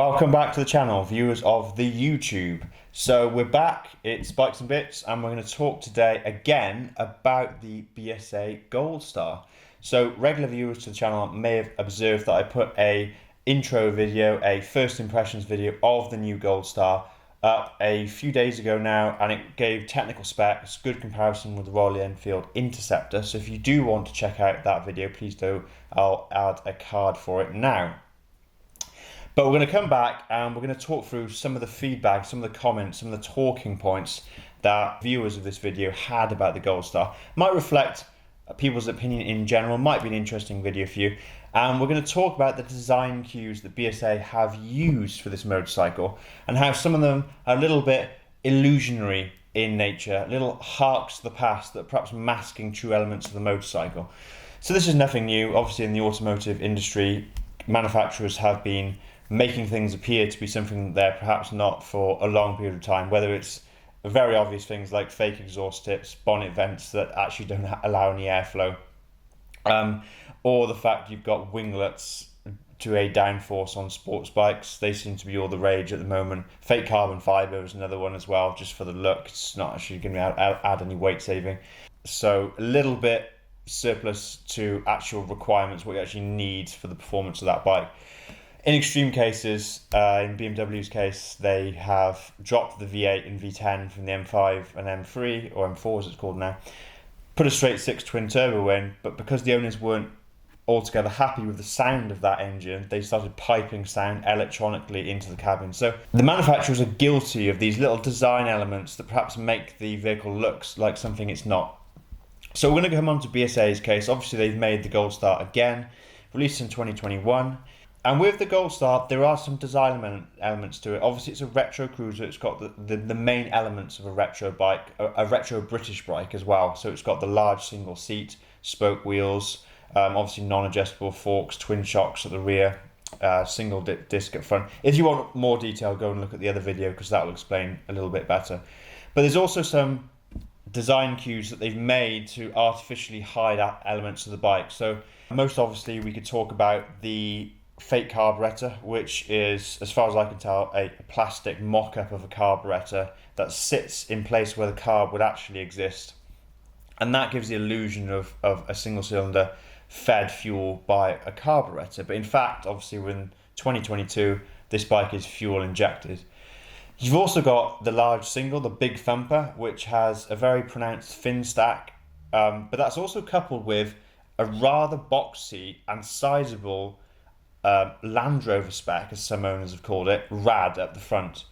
Welcome back to the channel, viewers of the YouTube. So we're back, it's Bikes and Bits, and we're going to talk today again about the BSA Goldstar. So regular viewers to the channel may have observed that I put a intro video, a first impressions video of the new Goldstar up a few days ago now, and it gave technical specs, good comparison with the Royal Enfield Interceptor. So if you do want to check out that video, please do. I'll add a card for it now. But we're going to come back and we're going to talk through some of the feedback, some of the comments, some of the talking points that viewers of this video had about the Goldstar. Might reflect people's opinion in general, might be an interesting video for you. And we're going to talk about the design cues that BSA have used for this motorcycle and how some of them are a little bit illusionary in nature, little harks to the past that are perhaps masking true elements of the motorcycle. So this is nothing new. Obviously in the automotive industry, manufacturers have been making things appear to be something they're perhaps not for a long period of time, whether it's very obvious things like fake exhaust tips, bonnet vents that actually don't allow any airflow, or the fact you've got winglets to aid downforce on sports bikes. They seem to be all the rage at the moment. Fake carbon fibre is another one as well, just for the look. It's not actually going to add any weight saving. So a little bit surplus to actual requirements, what you actually need for the performance of that bike. In extreme cases, in BMW's case, they have dropped the V8 and V10 from the M5 and M3, or M4 as it's called now, put a straight six twin turbo in, but because the owners weren't altogether happy with the sound of that engine, they started piping sound electronically into the cabin. So the manufacturers are guilty of these little design elements that perhaps make the vehicle look like something it's not. So we're going to come on to BSA's case. Obviously they've made the Goldstar again, released in 2021. And with the Goldstar, there are some design elements to it. Obviously, it's a retro cruiser. It's got the main elements of a retro bike, a retro British bike as well. So it's got the large single seat, spoke wheels, obviously non-adjustable forks, twin shocks at the rear, single disc at front. If you want more detail, go and look at the other video because that will explain a little bit better. But there's also some design cues that they've made to artificially hide elements of the bike. So most obviously, we could talk about the fake carburetor, which is, as far as I can tell, a plastic mock-up of a carburetor that sits in place where the carb would actually exist, and that gives the illusion of a single cylinder fed fuel by a carburetor. But in fact, obviously in 2022 this bike is fuel injected. You've also got the large single, the big thumper, which has a very pronounced fin stack, but that's also coupled with a rather boxy and sizable Land Rover spec, as some owners have called it, rad at the front.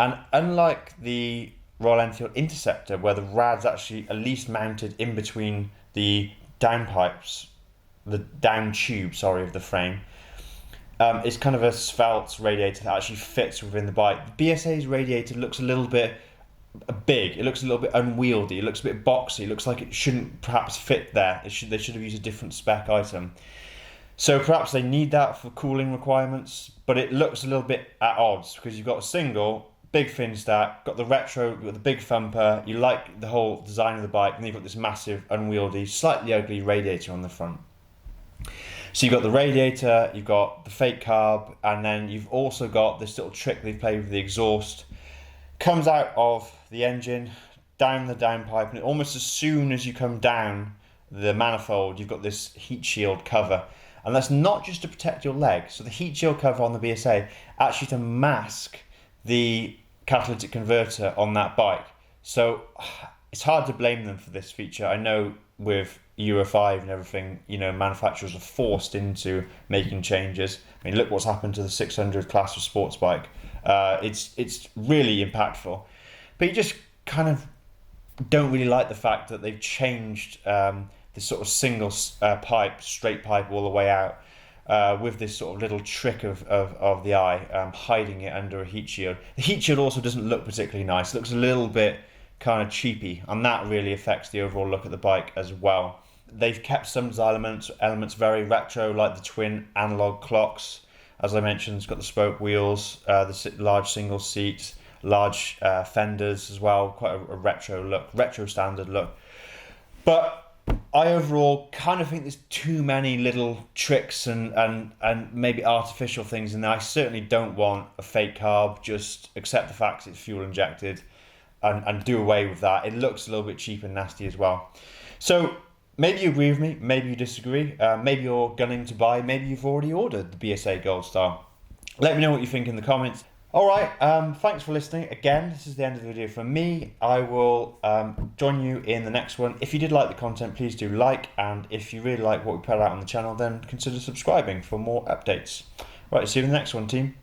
And unlike the Royal Enfield Interceptor, where the rad's actually at least mounted in between the downpipes, the down tube, of the frame, it's kind of a svelte radiator that actually fits within the bike. The BSA's radiator looks a little bit big, it looks a little bit unwieldy, it looks a bit boxy, it looks like it shouldn't perhaps fit there. They should have used a different spec item. So perhaps they need that for cooling requirements, but it looks a little bit at odds because you've got a single, big fin stack, got the retro with the big thumper, you like the whole design of the bike, and then you've got this massive, unwieldy, slightly ugly radiator on the front. So you've got the radiator, you've got the fake carb, and then you've also got this little trick they've played with the exhaust. Comes out of the engine, down the downpipe, and almost as soon as you come down the manifold, you've got this heat shield cover. And that's not just to protect your leg. So the heat shield cover on the BSA actually to mask the catalytic converter on that bike. So it's hard to blame them for this feature. I know with Euro 5 and everything, manufacturers are forced into making changes. I mean, look what's happened to the 600 class of sports bike. It's really impactful. But you just kind of don't really like the fact that they've changed this sort of single pipe, straight pipe all the way out, with this sort of little trick of the eye, hiding it under a heat shield. The heat shield also doesn't look particularly nice. It looks a little bit kind of cheapy, and that really affects the overall look of the bike as well. They've kept some design elements very retro, like the twin analog clocks. As I mentioned, it's got the spoke wheels, the large single seats, large fenders as well, quite a retro look, retro standard look. But I overall kind of think there's too many little tricks and maybe artificial things in there. I certainly don't want a fake carb. Just accept the fact it's fuel injected and do away with that. It looks a little bit cheap and nasty as well. So maybe you agree with me, maybe you disagree, maybe you're gunning to buy, maybe you've already ordered the BSA Goldstar. Let me know what you think in the comments. All right, thanks for listening. Again, this is the end of the video from me. I will join you in the next one. If you did like the content, please do like, and if you really like what we put out on the channel, then consider subscribing for more updates. Right, see you in the next one, team.